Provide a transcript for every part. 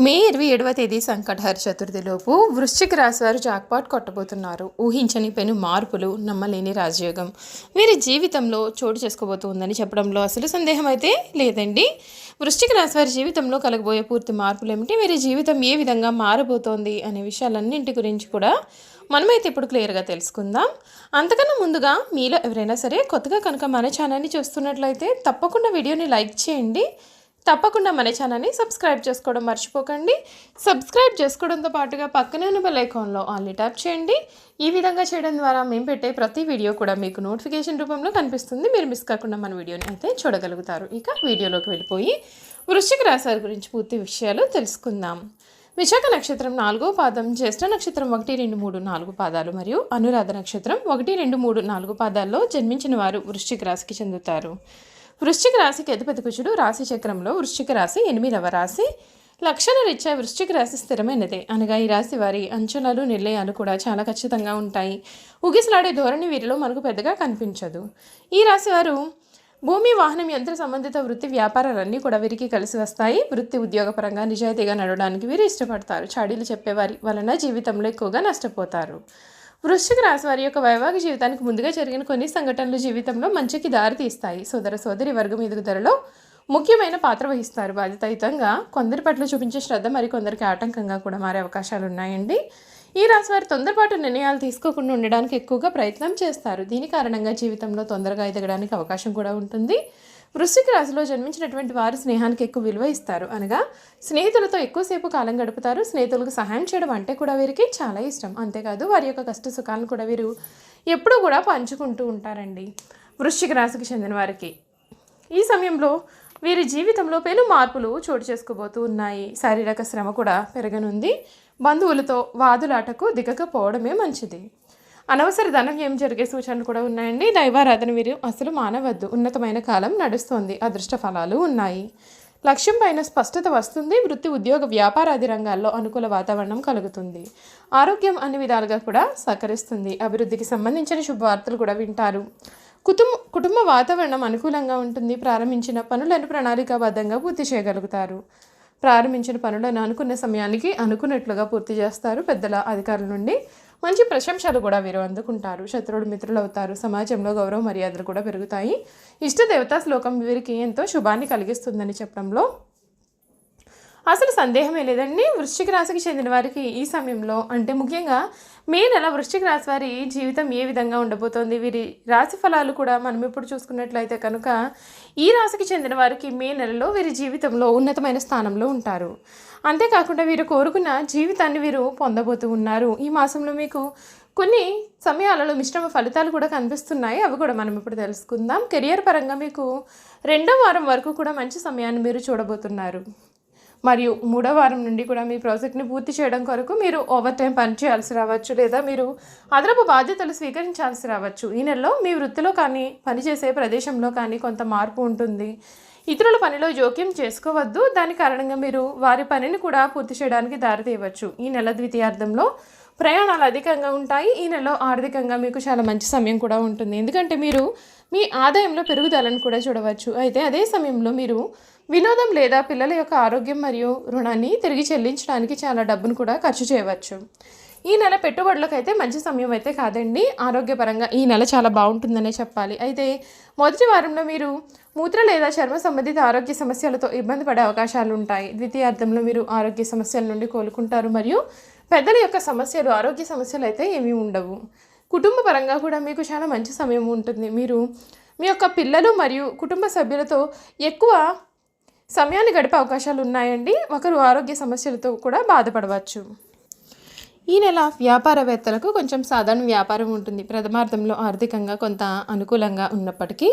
మే 27వ తేదీ సంకటహర చతుర్థిలోపు వృశ్చిక రాశి వారు జాక్పాట్ కొట్టబోతున్నారు. ఊహించని పెను మార్పులు, నమ్మలేని రాజయోగం వీరి జీవితంలో చోటు చేసుకోబోతుందని చెప్పడంలో అసలు సందేహం అయితే లేదండి. వృశ్చిక రాశి వారి జీవితంలో కలగబోయే పూర్తి మార్పులు ఏమిటి, వీరి జీవితం ఏ విధంగా మారబోతోంది అనే విషయాలన్నింటి గురించి కూడా మనమైతే ఇప్పుడు క్లియర్గా తెలుసుకుందాం. అంతకన్నా ముందుగా మీలో ఎవరైనా సరే కొత్తగా కనుక మన ఛానల్ని చూస్తున్నట్లయితే తప్పకుండా వీడియోని లైక్ చేయండి. తప్పకుండా మన ఛానల్ని సబ్స్క్రైబ్ చేసుకోవడం మర్చిపోకండి. సబ్స్క్రైబ్ చేసుకోవడంతో పాటుగా పక్కనే ఉన్న బెల్ ఐకాన్లో ఆల్ని ట్యాప్ చేయండి. ఈ విధంగా చేయడం ద్వారా మేము పెట్టే ప్రతి వీడియో కూడా మీకు నోటిఫికేషన్ రూపంలో కనిపిస్తుంది. మీరు మిస్ కాకుండా మన వీడియోని అయితే చూడగలుగుతారు. ఇక వీడియోలోకి వెళ్ళిపోయి వృశ్చిక రాశి వారి గురించి పూర్తి విషయాలు తెలుసుకుందాం. విశాఖ నక్షత్రం 4వ పాదం, జ్యేష్ఠ నక్షత్రం 1, 2, 3, 4 పాదాలు మరియు అనురాధ నక్షత్రం 1, 2, 3, 4 పాదాల్లో జన్మించిన వారు వృశ్చిక రాశికి చెందుతారు. వృశ్చిక రాశికి అధిపతి కుజుడు. రాశి చక్రంలో వృశ్చిక రాశి 8వ రాశి. లక్షణ రీత్యా వృశ్చిక రాశి స్థిరమైనదే, అనగా ఈ రాశి వారి అంచనాలు, నిర్ణయాలు కూడా చాలా ఖచ్చితంగా ఉంటాయి. ఊగిసలాడే ధోరణి వీరిలో మనకు పెద్దగా కనిపించదు. ఈ రాశి వారు భూమి, వాహనం, యంత్ర సంబంధిత వృత్తి వ్యాపారాలన్నీ కూడా వీరికి కలిసి వస్తాయి. వృత్తి ఉద్యోగపరంగా నిజాయితీగా నడవడానికి వీరు ఇష్టపడతారు. చాడీలు చెప్పేవారి వలన జీవితంలో ఎక్కువగా నష్టపోతారు. వృశ్చిక రాశి వారి యొక్క వైవాహిక జీవితానికి ముందుగా జరిగిన కొన్ని సంఘటనలు జీవితంలో మంచికి దారి తీస్తాయి. సోదర సోదరి వర్గం ఎదుగుదలలో ముఖ్యమైన పాత్ర వహిస్తారు. బాధ్యతాయుతంగా కొందరి పట్ల చూపించే శ్రద్ధ మరికొందరికి ఆటంకంగా కూడా మారే అవకాశాలు ఉన్నాయండి. ఈ రాశి వారు తొందరపాటు నిర్ణయాలు తీసుకోకుండా ఉండడానికి ఎక్కువగా ప్రయత్నం చేస్తారు. దీని కారణంగా జీవితంలో తొందరగా ఎదగడానికి అవకాశం కూడా ఉంటుంది. వృశ్చిక రాశిలో జన్మించినటువంటి వారు స్నేహానికి ఎక్కువ విలువ ఇస్తారు, అనగా స్నేహితులతో ఎక్కువసేపు కాలం గడుపుతారు. స్నేహితులకు సహాయం చేయడం అంటే కూడా వీరికి చాలా ఇష్టం. అంతేకాదు వారి యొక్క కష్ట సుఖాలను కూడా వీరు ఎప్పుడూ కూడా పంచుకుంటూ ఉంటారండి. వృశ్చిక రాశికి చెందిన వారికి ఈ సమయంలో వీరి జీవితంలో పెను మార్పులు చోటు చేసుకోబోతూ ఉన్నాయి. శారీరక శ్రమ కూడా పెరగనుంది. బంధువులతో వాదులాటకు దిగకపోవడమే మంచిది. అనవసర ధనం ఏం జరిగే సూచనలు కూడా ఉన్నాయండి. దైవారాధన వీరు అసలు మానవద్దు. ఉన్నతమైన కాలం నడుస్తోంది. అదృష్ట ఫలాలు ఉన్నాయి. లక్ష్యం పైన స్పష్టత వస్తుంది. వృత్తి, ఉద్యోగ, వ్యాపారాది రంగాల్లో అనుకూల వాతావరణం కలుగుతుంది. ఆరోగ్యం అన్ని విధాలుగా కూడా సహకరిస్తుంది. అభివృద్ధికి సంబంధించిన శుభవార్తలు కూడా వింటారు. కుటుంబ వాతావరణం అనుకూలంగా ఉంటుంది. ప్రారంభించిన పనులను ప్రణాళికాబద్ధంగా పూర్తి చేయగలుగుతారు. ప్రారంభించిన పనులను అనుకున్న సమయానికి అనుకున్నట్లుగా పూర్తి చేస్తారు. పెద్దల అధికారుల నుండి మంచి ప్రశంసలు కూడా వీరు అందుకుంటారు. శత్రువులు మిత్రులు అవుతారు. సమాజంలో గౌరవ మర్యాదలు కూడా పెరుగుతాయి. ఇష్ట దేవతా శ్లోకం వీరికి ఎంతో శుభాన్ని కలిగిస్తుందని చెప్పడంలో అసలు సందేహమే లేదండి. వృశ్చిక రాశికి చెందిన వారికి ఈ సమయంలో, అంటే ముఖ్యంగా మే నెల వృశ్చిక రాశి వారి జీవితం ఏ విధంగా ఉండబోతోంది, వీరి రాశి ఫలాలు కూడా మనం ఇప్పుడు చూసుకున్నట్లయితే కనుక ఈ రాశికి చెందిన వారికి మే నెలలో వీరి జీవితంలో ఉన్నతమైన స్థానంలో ఉంటారు. అంతేకాకుండా వీరు కోరుకున్న జీవితాన్ని వీరు పొందబోతూ ఉన్నారు. ఈ మాసంలో మీకు కొన్ని సమయాలలో మిశ్రమ ఫలితాలు కూడా కనిపిస్తున్నాయి. అవి కూడా మనం ఇప్పుడు తెలుసుకుందాం. కెరియర్ పరంగా మీకు 2వ వారం వరకు కూడా మంచి సమయాన్ని మీరు చూడబోతున్నారు. మరియు 3వ వారం నుండి కూడా మీ ప్రాజెక్ట్ని పూర్తి చేయడం కొరకు మీరు ఓవర్ టైం పని చేయాల్సి రావచ్చు, లేదా మీరు అదనపు బాధ్యతలు స్వీకరించాల్సి రావచ్చు. ఈ నెలలో మీ వృత్తిలో కానీ పనిచేసే ప్రదేశంలో కానీ కొంత మార్పు ఉంటుంది. ఇతరుల పనిలో జోక్యం చేసుకోవద్దు. దాని కారణంగా మీరు వారి పనిని కూడా పూర్తి చేయడానికి దారితీయవచ్చు. ఈ నెల ద్వితీయార్థంలో ప్రయాణాలు అధికంగా ఉంటాయి. ఈ నెలలో ఆర్థికంగా మీకు చాలా మంచి సమయం కూడా ఉంటుంది, ఎందుకంటే మీరు మీ ఆదాయంలో పెరుగుదలను కూడా చూడవచ్చు. అయితే అదే సమయంలో మీరు వినోదం లేదా పిల్లల యొక్క ఆరోగ్యం మరియు రుణాన్ని తిరిగి చెల్లించడానికి చాలా డబ్బును కూడా ఖర్చు చేయవచ్చు. ఈ నెల పెట్టుబడులకు అయితే మంచి సమయం అయితే కాదండి. ఆరోగ్యపరంగా ఈ నెల చాలా బాగుంటుందనే చెప్పాలి. అయితే మొదటి వారంలో మీరు మూత్ర లేదా చర్మ సంబంధిత ఆరోగ్య సమస్యలతో ఇబ్బంది పడే అవకాశాలు ఉంటాయి. ద్వితీయార్థంలో మీరు ఆరోగ్య సమస్యల నుండి కోలుకుంటారు మరియు పెద్దల యొక్క సమస్యలు, ఆరోగ్య సమస్యలు అయితే ఏమీ ఉండవు. కుటుంబ పరంగా కూడా మీకు చాలా మంచి సమయం ఉంటుంది. మీరు మీ యొక్క పిల్లలు మరియు కుటుంబ సభ్యులతో ఎక్కువ సమయాన్ని గడిపే అవకాశాలు ఉన్నాయండి. ఒకరు ఆరోగ్య సమస్యలతో కూడా బాధపడవచ్చు. ఈ నెల వ్యాపారవేత్తలకు కొంచెం సాధారణ వ్యాపారం ఉంటుంది. ప్రథమార్థంలో ఆర్థికంగా కొంత అనుకూలంగా ఉన్నప్పటికీ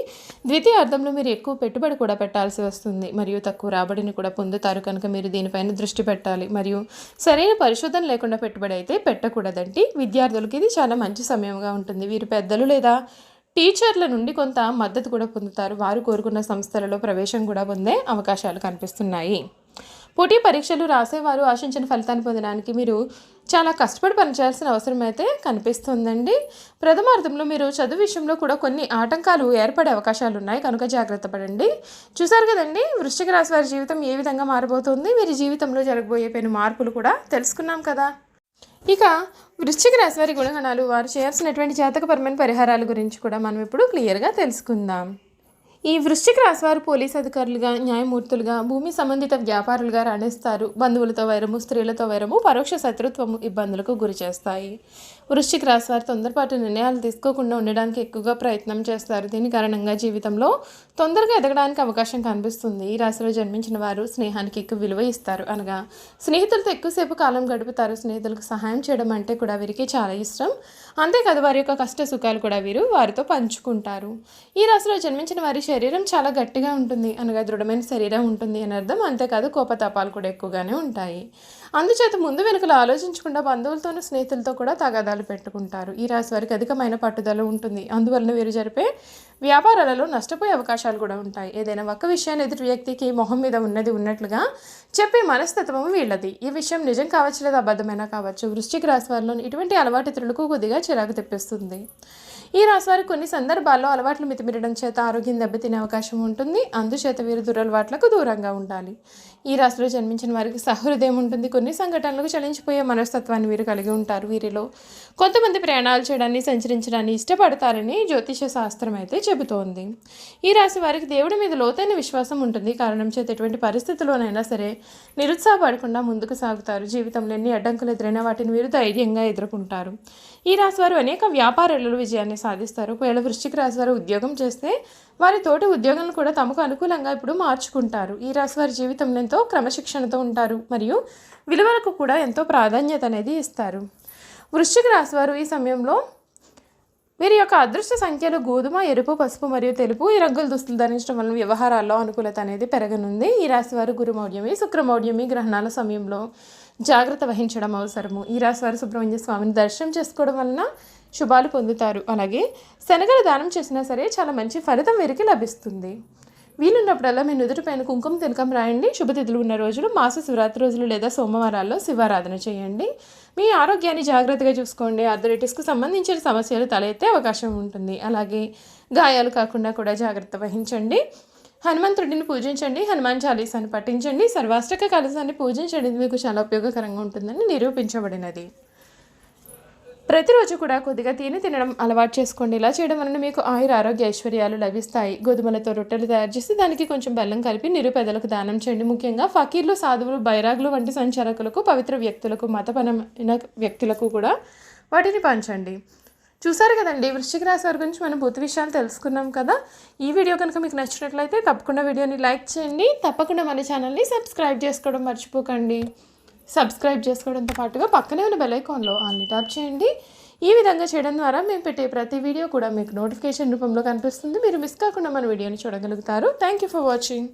ద్వితీయార్థంలో మీరు ఎక్కువ పెట్టుబడి కూడా పెట్టాల్సి వస్తుంది మరియు తక్కువ రాబడిని కూడా పొందుతారు. కనుక మీరు దీనిపైన దృష్టి పెట్టాలి మరియు సరైన పరిశోధన లేకుండా పెట్టుబడి అయితే పెట్టకూడదండి. విద్యార్థులకి ఇది చాలా మంచి సమయంగా ఉంటుంది. వీరు పెద్దలు లేదా టీచర్ల నుండి కొంత మద్దతు కూడా పొందుతారు. వారు కోరుకున్న సంస్థలలో ప్రవేశం కూడా పొందే అవకాశాలు కనిపిస్తున్నాయి. పోటీ పరీక్షలు రాసేవారు ఆశించిన ఫలితాన్ని పొందడానికి మీరు చాలా కష్టపడి పనిచేయాల్సిన అవసరం అయితే కనిపిస్తుందండి. ప్రథమార్థంలో మీరు చదువు విషయంలో కూడా కొన్ని ఆటంకాలు ఏర్పడే అవకాశాలు ఉన్నాయి, కనుక జాగ్రత్త పడండి. చూసారు కదండి వృశ్చిక రాశి వారి జీవితం ఏ విధంగా మారబోతుంది, వీరి జీవితంలో జరగబోయే పెను మార్పులు కూడా తెలుసుకున్నాం కదా. ఇక వృశ్చిక రాశి వారి గుణగణాలు, వారు చేయాల్సినటువంటి జాతకపరమైన పరిహారాల గురించి కూడా మనం ఇప్పుడు క్లియర్గా తెలుసుకుందాం. ఈ వృశ్చిక రాశి వారు పోలీస్ అధికారులుగా, న్యాయమూర్తులుగా, భూమి సంబంధిత వ్యాపారులుగా రాణిస్తారు. బంధువులతో వైరము, స్త్రీలతో వైరము, పరోక్ష శత్రుత్వము ఇబ్బందులకు గురి చేస్తాయి. వృశ్చిక రాశి వారు తొందరపాటు నిర్ణయాలు తీసుకోకుండా ఉండడానికి ఎక్కువగా ప్రయత్నం చేస్తారు. దీని కారణంగా జీవితంలో తొందరగా ఎదగడానికి అవకాశం కనిపిస్తుంది. ఈ రాశిలో జన్మించిన వారు స్నేహానికి ఎక్కువ విలువ ఇస్తారు, అనగా స్నేహితులతో ఎక్కువసేపు కాలం గడుపుతారు. స్నేహితులకు సహాయం చేయడం అంటే కూడా వీరికి చాలా ఇష్టం. అంతేకాదు వారి యొక్క కష్ట సుఖాలు కూడా వీరు వారితో పంచుకుంటారు. ఈ రాశిలో జన్మించిన వారి శరీరం చాలా గట్టిగా ఉంటుంది, అనగా దృఢమైన శరీరం ఉంటుంది అని అర్థం. అంతేకాదు కోపతాపాలు కూడా ఎక్కువగానే ఉంటాయి. అందుచేత ముందు వెనుకలు ఆలోచించకుండా బంధువులతోనూ స్నేహితులతో కూడా తగాదాలు పెట్టుకుంటారు. ఈ రాశి వారికి అధికమైన పట్టుదల ఉంటుంది. అందువలన వీరు జరిపే వ్యాపారాలలో నష్టపోయే అవకాశాలు కూడా ఉంటాయి. ఏదైనా ఒక్క విషయాన్ని ఎదుటి వ్యక్తికి మొహం మీద ఉన్నది ఉన్నట్లుగా చెప్పే మనస్తత్వం వీళ్ళది. ఈ విషయం నిజం కావచ్చు లేదా అబద్ధమైనా కావచ్చు. వృశ్చిక రాశి వారిలో ఇటువంటి అలవాటు ఇతరులకు కొద్దిగా చిరాకు తెప్పిస్తుంది. ఈ రాశి వారికి కొన్ని సందర్భాల్లో అలవాట్లు మితిమీరడం చేత ఆరోగ్యం దెబ్బతినే అవకాశం ఉంటుంది. అందుచేత వీరు దురలవాట్లకు దూరంగా ఉండాలి. ఈ రాశిలో జన్మించిన వారికి సహృదయం ఉంటుంది. కొన్ని సంఘటనలకు చలించిపోయే మనస్తత్వాన్ని వీరు కలిగి ఉంటారు. వీరిలో కొంతమంది ప్రయాణాలు చేయడాన్ని, సంచరించడాన్ని ఇష్టపడతారని జ్యోతిష శాస్త్రం అయితే చెబుతోంది. ఈ రాశి వారికి దేవుడి మీద లోతైన విశ్వాసం ఉంటుంది. కారణం చేత ఎటువంటి పరిస్థితుల్లోనైనా సరే నిరుత్సాహపడకుండా ముందుకు సాగుతారు. జీవితంలో ఎన్ని అడ్డంకులు ఎదురైనా వాటిని వీరు ధైర్యంగా ఎదుర్కొంటారు. ఈ రాశి వారు అనేక వ్యాపారాలలో విజయాన్ని సాధిస్తారు. ఒకవేళ వృశ్చిక రాశి వారు ఉద్యోగం చేస్తే వారి తోటి ఉద్యోగాలను కూడా తమకు అనుకూలంగా ఇప్పుడు మార్చుకుంటారు. ఈ రాశి వారి జీవితంలో ఎంతో క్రమశిక్షణతో ఉంటారు మరియు విలువలకు కూడా ఎంతో ప్రాధాన్యత అనేది ఇస్తారు. వృశ్చిక రాశి వారు ఈ సమయంలో వీరి యొక్క అదృష్ట సంఖ్యలు గోధుమ, ఎరుపు, పసుపు మరియు తెలుపు ఈ రంగుల దుస్తులు ధరించడం వలన వ్యవహారాల్లో అనుకూలత అనేది పెరగనుంది. ఈ రాశి వారు గురుమౌఢ్యమి, శుక్రమౌఢ్యమి గ్రహణాల సమయంలో జాగ్రత్త వహించడం అవసరము. ఈ రాశి వారు సుబ్రహ్మణ్య స్వామిని దర్శనం చేసుకోవడం వలన శుభాలు పొందుతారు. అలాగే శనగలు దానం చేసినా సరే చాలా మంచి ఫలితం వీరికి లభిస్తుంది. వీలున్నప్పుడల్లా మీ నుదుటిపైన కుంకుమ తిలకం రాయండి. శుభతిథులు ఉన్న రోజులు, మాస శివరాత్రి రోజులు లేదా సోమవారాల్లో శివారాధన చేయండి. మీ ఆరోగ్యాన్ని జాగ్రత్తగా చూసుకోండి. ఆర్థరైటిస్కు సంబంధించిన సమస్యలు తలెత్తే అవకాశం ఉంటుంది. అలాగే గాయాలు కాకుండా కూడా జాగ్రత్త వహించండి. హనుమంతుడిని పూజించండి. హనుమాన్ చాలీసాన్ని పఠించండి. సర్వాష్టక కలశాన్ని పూజించండి. మీకు చాలా ఉపయోగకరంగా ఉంటుందని నిరూపించబడినది. ప్రతిరోజు కూడా కొద్దిగా తినడం అలవాటు చేసుకోండి. ఇలా చేయడం వలన మీకు ఆరోగ్య ఐశ్వర్యాలు లభిస్తాయి. గోధుమలతో రొట్టెలు తయారు చేసి దానికి కొంచెం బెల్లం కలిపి నిరుపేదలకు దానం చేయండి. ముఖ్యంగా ఫకీర్లు, సాధువులు, బైరాగులు వంటి సంచారకులకు, పవిత్ర వ్యక్తులకు, మతపరమైన వ్యక్తులకు కూడా వాటిని పంచండి. చూసారు కదండి, వృశ్చిక రాశి వారి గురించి మనం పూర్తి విషయాలు తెలుసుకున్నాం కదా. ఈ వీడియో కనుక మీకు నచ్చినట్లయితే తప్పకుండా వీడియోని లైక్ చేయండి. తప్పకుండా మన ఛానల్ని సబ్స్క్రైబ్ చేసుకోవడం మర్చిపోకండి. సబ్స్క్రైబ్ చేసుకోవడంతో పాటుగా పక్కనే ఉన్న బెల్ ఐకాన్లో ఆల్ని ట్యాప్ చేయండి. ఈ విధంగా చేయడం ద్వారా మేము పెట్టే ప్రతి వీడియో కూడా మీకు నోటిఫికేషన్ రూపంలో కనిపిస్తుంది. మీరు మిస్ కాకుండా మన వీడియోని చూడగలుగుతారు. Thank you for watching.